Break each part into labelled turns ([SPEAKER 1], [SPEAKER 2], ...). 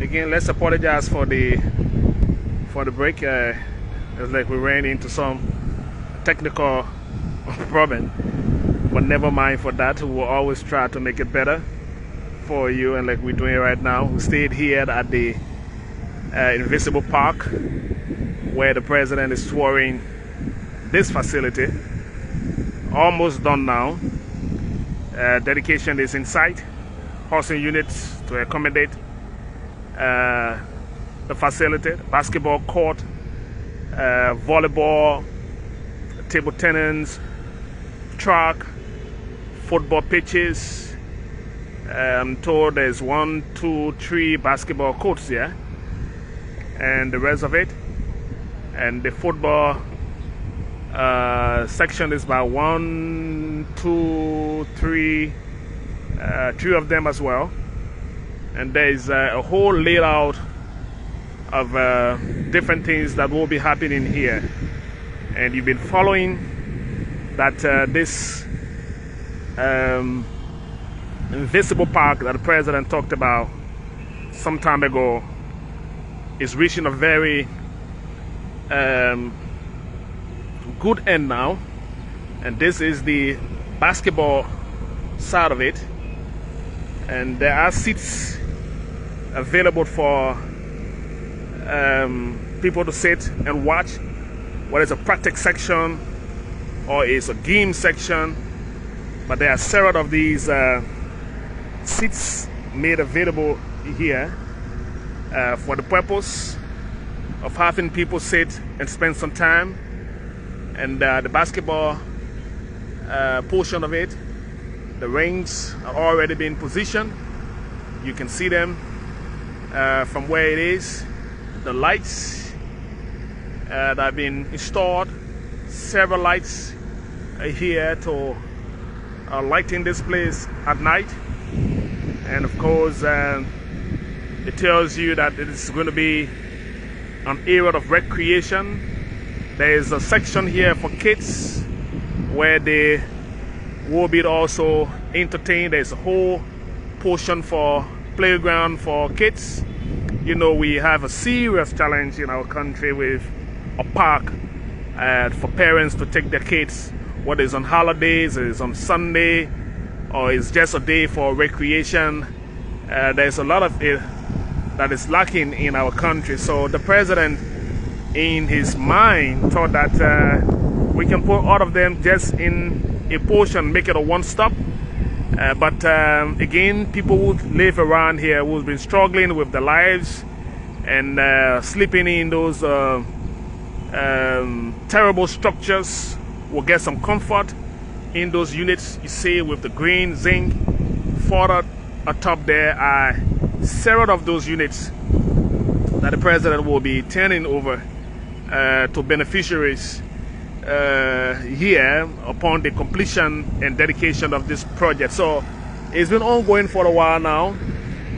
[SPEAKER 1] Again, let's apologize for the break. It's like we ran into some technical problem, but never mind for that. We'll always try to make it better for you, and like we're doing right now. We stayed here at the Invincible Park, where the president is touring this facility. Almost done now. Dedication is in sight. Housing units to accommodate the facility, basketball court, volleyball, table tennis, track, football pitches. I'm told there's 1, 2, 3 basketball courts here, and the rest of it. And the football section is about 1, 2, 3, 3 of them as well. And there's a whole layout of different things that will be happening here. And you've been following that this Invincible Park that the president talked about some time ago is reaching a very good end now. And this is the basketball side of it. And there are seats available for people to sit and watch, whether it's a practice section or it's a game section. But there are several of these seats made available here for the purpose of having people sit and spend some time. And the basketball portion of it, the rings are already being positioned. You can see them from where it is. The lights that have been installed, several lights are here to lighting this place at night. And of course, it tells you that it is going to be an area of recreation. There is a section here for kids where they will be also entertained. There's a whole portion for playground for kids. You know, we have a serious challenge in our country with a park for parents to take their kids, whether it's on holidays, or it's on Sunday, or it's just a day for recreation. There's a lot of it that is lacking in our country. So the president, in his mind, thought that we can put all of them just in a portion, make it a one-stop. But again, people who live around here who've been struggling with their lives and sleeping in those terrible structures will get some comfort in those units. You see with the green zinc. Further atop there are several of those units that the president will be turning over to beneficiaries here upon the completion and dedication of this project. So it's been ongoing for a while now,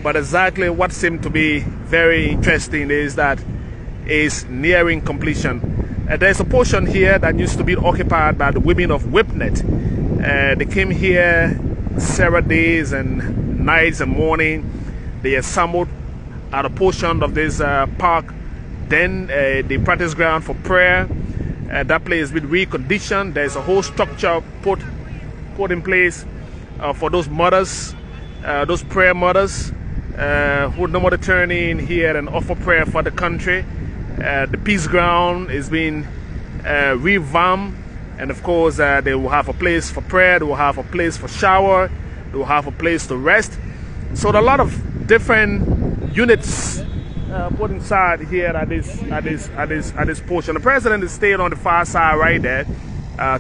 [SPEAKER 1] but exactly what seemed to be very interesting is that it's nearing completion. There's a portion here that used to be occupied by the women of Whipnet. They came here several days and nights and morning. They assembled at a portion of this park, then the practice ground for prayer. That place has been reconditioned. There's a whole structure put in place for those mothers, those prayer mothers who no more turn in here and offer prayer for the country. The peace ground is being revamped, and of course they will have a place for prayer, they will have a place for shower, they will have a place to rest. So there are a lot of different units put inside here at this portion. The president is staying on the far side right there,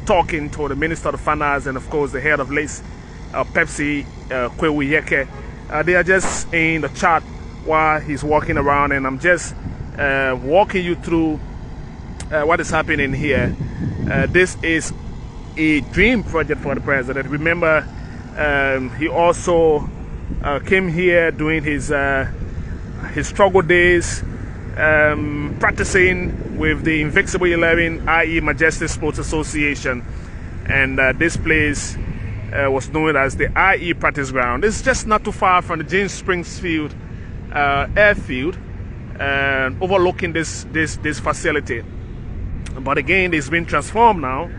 [SPEAKER 1] talking to the Minister of Finance and of course the head of Lace Pepsi, Kwewiyeke. They are just in the chat while he's walking around, and I'm just walking you through what is happening here. This is a dream project for the president. Remember, he also came here during his struggle days, practicing with the Invincible 11, i.e. Majestic Sports Association, and this place was known as the IE practice ground. It's just not too far from the James Springs Field airfield overlooking this facility. But again, it's been transformed now,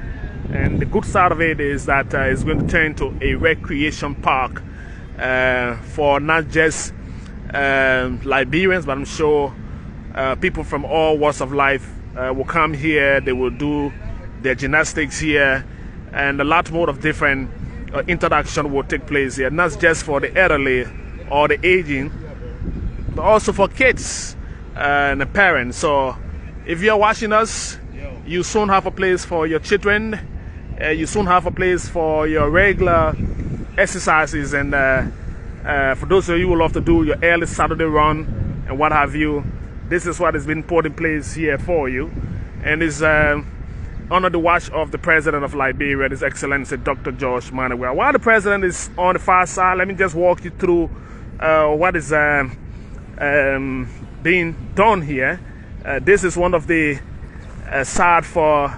[SPEAKER 1] and the good side of it is that it's going to turn into a recreation park for not just Liberians, but I'm sure people from all walks of life will come here. They will do their gymnastics here, and a lot more of different interaction will take place here, not just for the elderly or the aging, but also for kids and the parents. So if you're watching us, you soon have a place for your children. You soon have a place for your regular exercises, and for those of you who love to do your early Saturday run and what have you, this is what has been put in place here for you, and is under the watch of the President of Liberia, His Excellency Dr. George Mannah Weah. While the President is on the far side, let me just walk you through what is being done here. This is one of the side for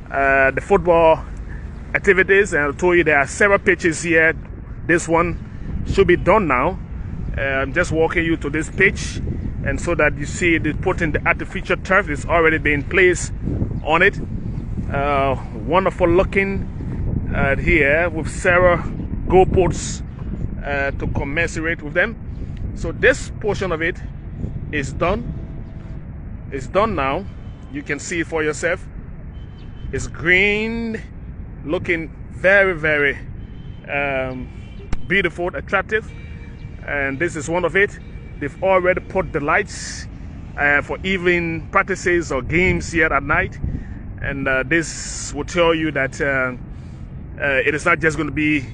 [SPEAKER 1] the football activities, and I'll tell you there are several pitches here. This one should be done now. I'm just walking you to this pitch, and so that you see they put in the artificial turf. It's already been placed on it. Wonderful looking here with several goalposts to commensurate with them. So this portion of it is done. It's done now. You can see it for yourself. It's green, looking very, very beautiful, attractive. And this is one of it. They've already put the lights for evening practices or games here at night. And this will tell you that it is not just going to be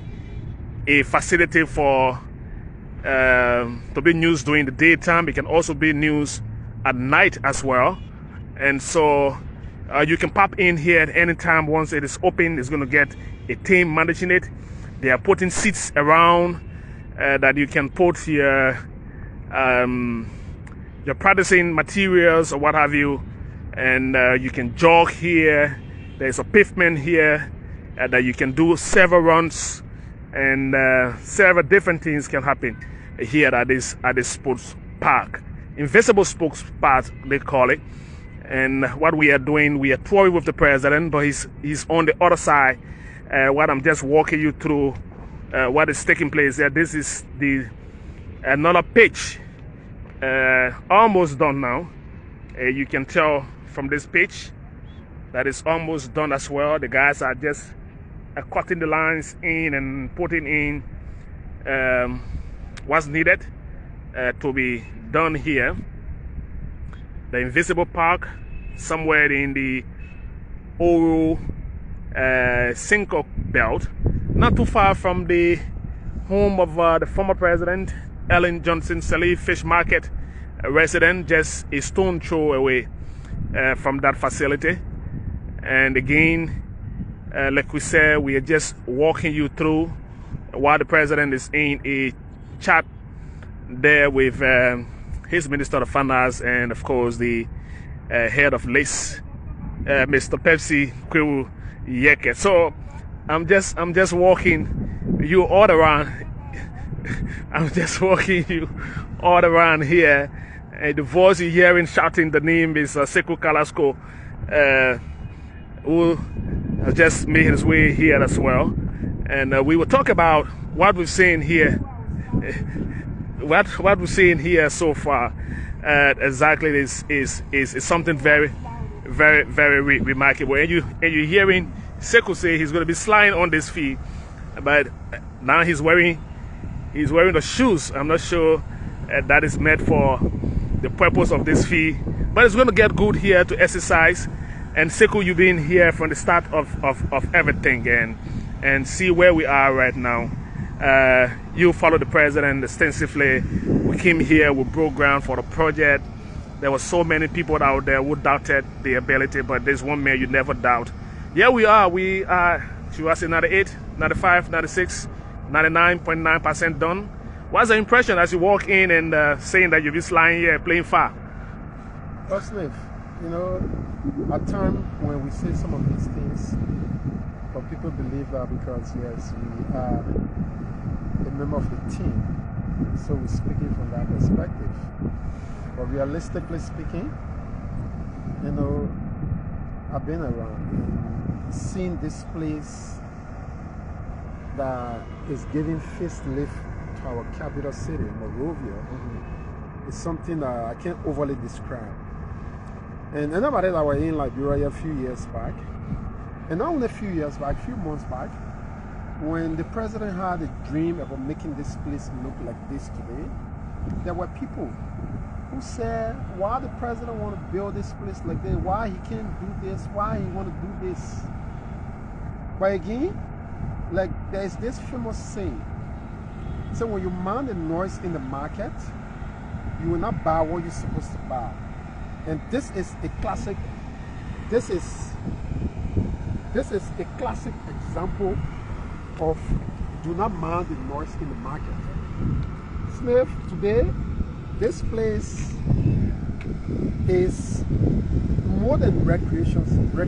[SPEAKER 1] a facility for to be news during the daytime. It can also be news at night as well. And so you can pop in here at any time. Once it is open, it's going to get a team managing it. They are putting seats around that you can put your practicing materials or what have you. And you can jog here. There's a pavement here that you can do several runs, and several different things can happen here at this sports park. Invincible Sports Park, they call it. And what we are doing, we are touring with the President, but he's on the other side. What I'm just walking you through what is taking place there. This is another pitch, almost done now. You can tell from this pitch that it's almost done as well. The guys are just cutting the lines in and putting in what's needed to be done here. The Invincible Park, somewhere in the Oro Cinco belt, not too far from the home of the former President Ellen Johnson Sirleaf Fish Market resident, just a stone throw away from that facility. And again, like we said, we are just walking you through while the President is in a chat there with his Minister of Finance and of course the head of LACE, Mr. Pepsi Kwewu Yeke. So I'm just walking you all around. I'm just walking you all around here. The voice you're hearing shouting the name is Sekou Kalasko, who has just made his way here as well. And we will talk about what we've seen here. What we're seeing here so far exactly is something very, very, very remarkable. And you're hearing Sekou say he's going to be sliding on this field, but now he's wearing the shoes. I'm not sure that is meant for the purpose of this field, but it's going to get good here to exercise. And Sekou, you've been here from the start of everything and see where we are right now. You follow the President extensively. We came here, we broke ground for the project. There were so many people out there who doubted the ability, but there's one man you never doubt. Yeah, we are, should I say 98, 95, 96, 99.9% done. What's the impression as you walk in and saying that you'll be lying here playing far?
[SPEAKER 2] Firstly, you know, at times when we say some of these things, but people believe that because yes, we are a member of the team, So we're speaking from that perspective. But realistically speaking, you know, I've been around and seen this place that is giving facelift to our capital city, Monrovia. It's something that I can't overly describe. And anybody that was in Liberia a few years back, and not only a few years back, a few months back, when the president had a dream about making this place look like this today, there were people who said, why the president want to build this place like this, why he can't do this, why he want to do this. But again, like there's this famous saying, so when you mind the noise in the market, you will not buy what you're supposed to buy. And this is a classic, this is a classic example of do not mind the noise in the market. Smith, today, this place is more than recreational center,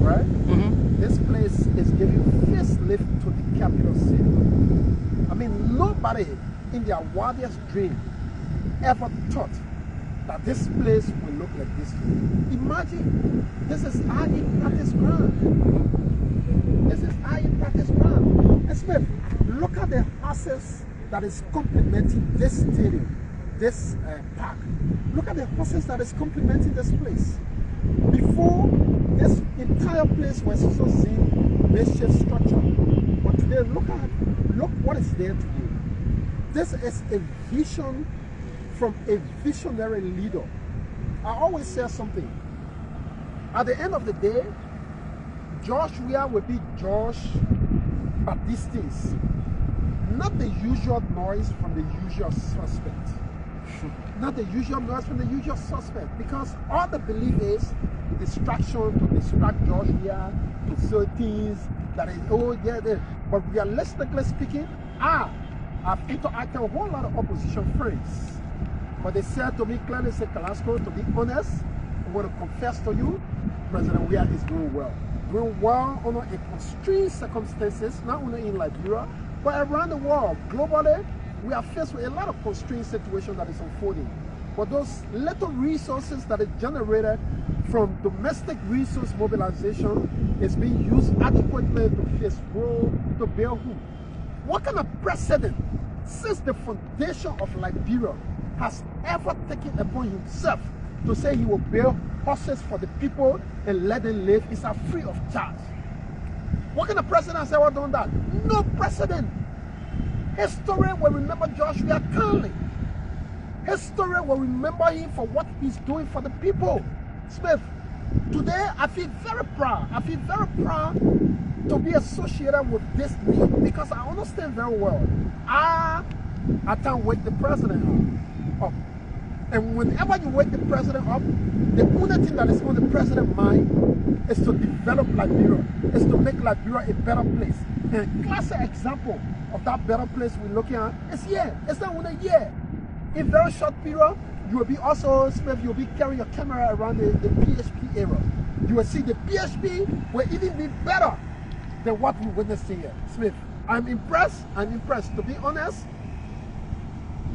[SPEAKER 2] right? This place is giving facelift to the capital city. I mean, nobody in their wildest dream ever thought that this place will look like this today. Imagine, this is how you practice ground. This is how you practice ground. And Smith, look at the horses that is complementing this stadium, this park. Look at the horses that is complementing this place. Before, this entire place was so seen makeshift structure. But today, look what is there today. This is a vision from a visionary leader. I always say something. At the end of the day, George Weah will be George Baptist's, not the usual noise from the usual suspect. Not the usual noise from the usual suspect, because all the belief is distraction to distract George Weah, to say things that is, oh yeah, but realistically speaking, I've interacted with a whole lot of opposition friends. But they said to me clearly, say, Kalasco, to be honest, I'm going to confess to you, President Weah is doing well. Doing well under a constrained circumstances, not only in Liberia, but around the world. Globally, we are faced with a lot of constrained situations that is unfolding. But those little resources that is generated from domestic resource mobilization is being used adequately to face growth, to build who? What kind of precedent, since the foundation of Liberia, has ever taken upon himself to say he will build houses for the people and let them live is free of charge? What kind of president has ever done that? No precedent. History will remember George Weah kindly. History will remember him for what he's doing for the people. Smith, today I feel very proud. I feel very proud to be associated with this name because I understand very well. I can't wake the president up. And whenever you wake the president up, the only thing that is on the president's mind is to develop Liberia, is to make Liberia a better place. And a classic example of that better place we're looking at is here. It's not only here. In very short period, you will be also, Smith, you'll be carrying your camera around the PHP era. You will see the PHP will even be better than what we witnessed here. Smith, I'm impressed. I'm impressed. To be honest,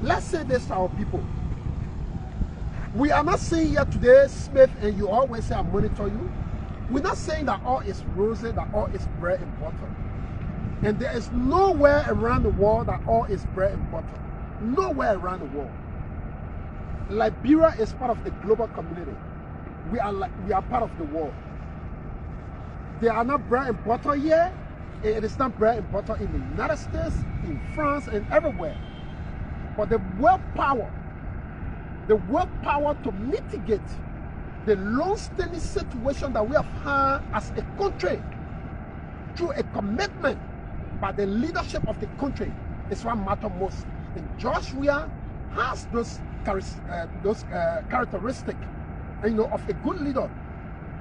[SPEAKER 2] let's say this to our people. We are not saying here today, Smith, and you always say I monitor you. We're not saying that all is rosy, that all is bread and butter. And there is nowhere around the world that all is bread and butter. Nowhere around the world. Liberia is part of the global community. We are part of the world. There are not bread and butter here. It is not bread and butter in the United States, in France, and everywhere. But the willpower to mitigate the long-standing situation that we have had as a country through a commitment by the leadership of the country is what matters most. And George Weah has those characteristics, of a good leader.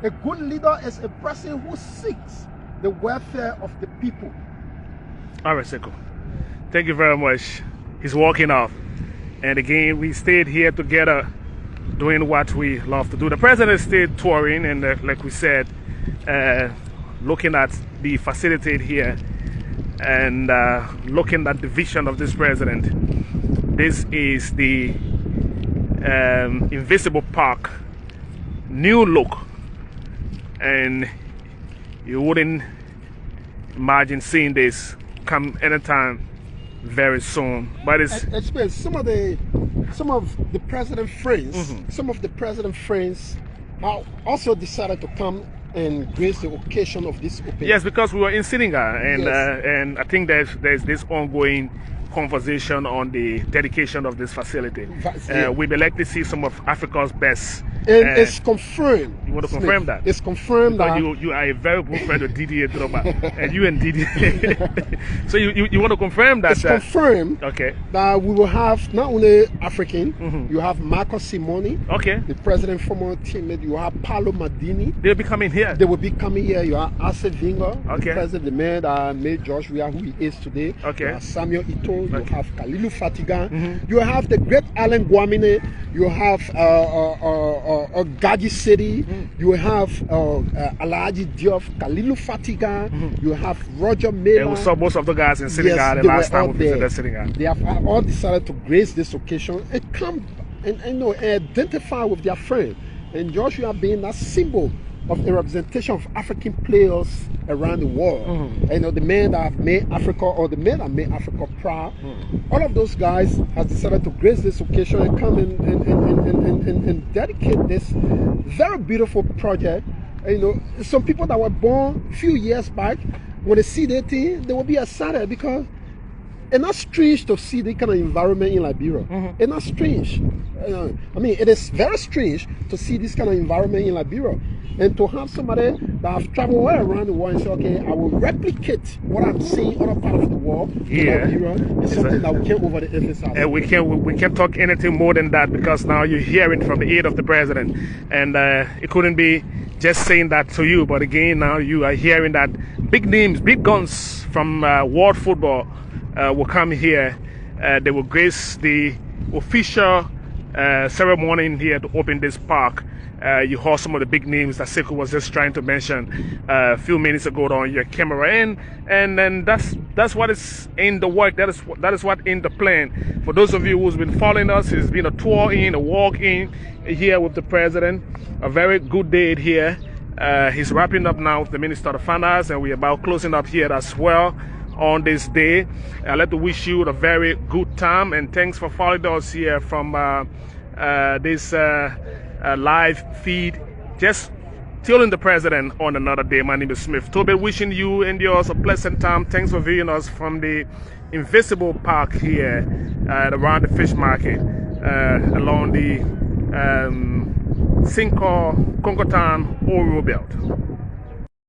[SPEAKER 2] A good leader is a person who seeks the welfare of the people.
[SPEAKER 1] All right, Seko. Thank you very much. He's walking off. And again, we stayed here together doing what we love to do. The president stayed touring and like we said, looking at the facility here and looking at the vision of this president. This is the Invincible Park new look, and you wouldn't imagine seeing this come anytime very soon. But it's
[SPEAKER 2] some of the president friends, some of the president friends also decided to come and grace the occasion of this opening.
[SPEAKER 1] Yes, because we were in Senegal, and I think there's this ongoing conversation on the dedication of this facility. We would like to see some of Africa's best.
[SPEAKER 2] And it's confirmed.
[SPEAKER 1] You want to confirm that?
[SPEAKER 2] It's confirmed
[SPEAKER 1] because
[SPEAKER 2] that
[SPEAKER 1] you are a very good friend of Didier Drogba, and you and Didier. So you want to confirm that?
[SPEAKER 2] It's confirmed.
[SPEAKER 1] Okay.
[SPEAKER 2] That we will have not only African. You have Marco Simoni.
[SPEAKER 1] Okay.
[SPEAKER 2] The president former teammate. You have Paolo Maldini.
[SPEAKER 1] They'll be coming here.
[SPEAKER 2] They will be coming here. You have Arsene Wenger.
[SPEAKER 1] Okay.
[SPEAKER 2] The president, the man that made George Weah who he is today.
[SPEAKER 1] Okay.
[SPEAKER 2] You have Samuel Eto'o. You have Kalilu Fatiga. You have the great Alain Guamine. You have Gaji City. You have Alhaji Diop, Kalilu Fatiga. You have Roger Miller.
[SPEAKER 1] And we saw most of the guys in Senegal the last time we visited Senegal.
[SPEAKER 2] They have all decided to grace this occasion and come and identify with their friend. And Joshua being that symbol of the representation of African players around the world. The men that have made Africa, or the men that made Africa proud. All of those guys have decided to grace this occasion and come and dedicate this very beautiful project. Some people that were born a few years back, when they see that thing, they will be excited because it's not strange to see this kind of environment in Liberia. It's not strange. It is very strange to see this kind of environment in Liberia. And to have somebody that have traveled all around the world and say, okay, I will replicate what I'm seeing in other parts of the world.
[SPEAKER 1] Yeah,
[SPEAKER 2] it's something that we can't over the emphasize.
[SPEAKER 1] And we can't talk anything more than that, because now you're hearing from the ear of the president, and it couldn't be just saying that to you, but again now you are hearing that big names, big guns from world football will come here. They will grace the official ceremony here to open this park. You heard some of the big names that Sekou was just trying to mention a few minutes ago on your camera, and then that's what is in the work. That is what in the plan. For those of you who's been following us, it's been a tour in, a walk in here with the president. A very good day here. He's wrapping up now with the Minister of Finance, and we're about closing up here as well on this day. I'd like to wish you a very good time, and thanks for following us here from this live feed. Just telling the president on another day. My name is Smith Toby, wishing you and yours a pleasant time. Thanks for viewing us from the Invincible Park here around the fish market along the Congo Town Oro Belt.